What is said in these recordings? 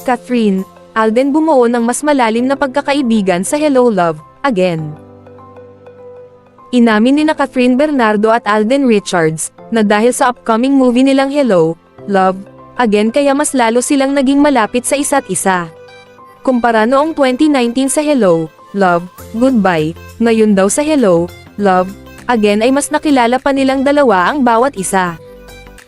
Catherine, Alden bumuo ng mas malalim na pagkakaibigan sa Hello Love Again. Inamin ni Catherine Bernardo at Alden Richards, na dahil sa upcoming movie nilang Hello, Love, Again kaya mas lalo silang naging malapit sa isa't isa. Kumpara noong 2019 sa Hello, Love, Goodbye, ngayon daw sa Hello, Love, Again ay mas nakilala pa nilang dalawa ang bawat isa.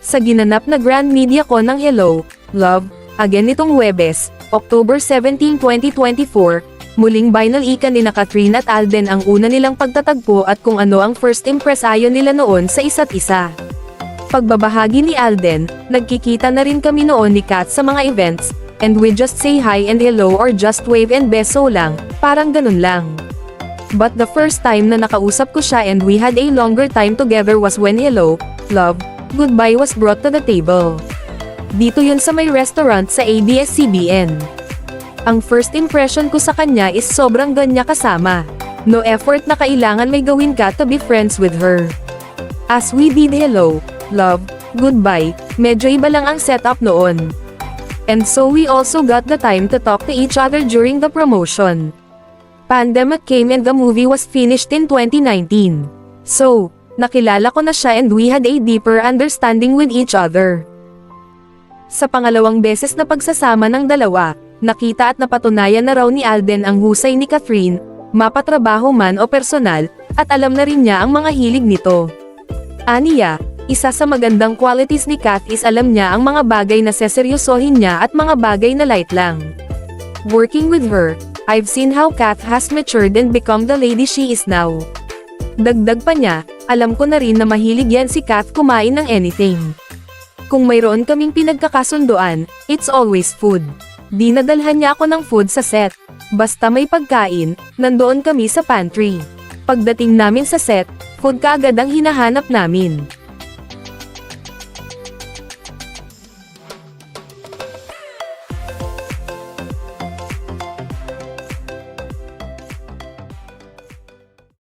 Sa ginanap na Grand Media Con ng Hello, Love, Again nitong Huwebes, October 17, 2024, muling binalikan ni Catherine at Alden ang una nilang pagtatagpo at kung ano ang first impression nila noon sa isa't isa. Pagbabahagi ni Alden, nagkikita na rin kami noon ni Kat sa mga events, and we just say hi and hello or just wave and beso lang, parang ganun lang. But the first time na nakausap ko siya and we had a longer time together was when Hello, Love, Goodbye was brought to the table. Dito yun sa may restaurant sa ABS-CBN. Ang first impression ko sa kanya is sobrang ganya kasama. No effort na kailangan may gawin ka to be friends with her. As we did Hello, Love, Goodbye, medyo iba lang ang setup noon. And so we also got the time to talk to each other during the promotion. Pandemic came and the movie was finished in 2019. So, nakilala ko na siya and we had a deeper understanding with each other. Sa pangalawang beses na pagsasama ng dalawa, nakita at napatunayan na raw ni Alden ang husay ni Catherine, mapatrabaho man o personal, at alam na rin niya ang mga hilig nito. Aniya, isa sa magandang qualities ni Kat is alam niya ang mga bagay na seseryosohin niya at mga bagay na light lang. Working with her, I've seen how Kat has matured and become the lady she is now. Dagdag pa niya, alam ko na rin na mahilig yan si Kat kumain ng anything. Kung mayroon kaming pinagkakasunduan, it's always food. Dinadalhan niya ako ng food sa set. Basta may pagkain, nandoon kami sa pantry. Pagdating namin sa set, food kaagad ang hinahanap namin.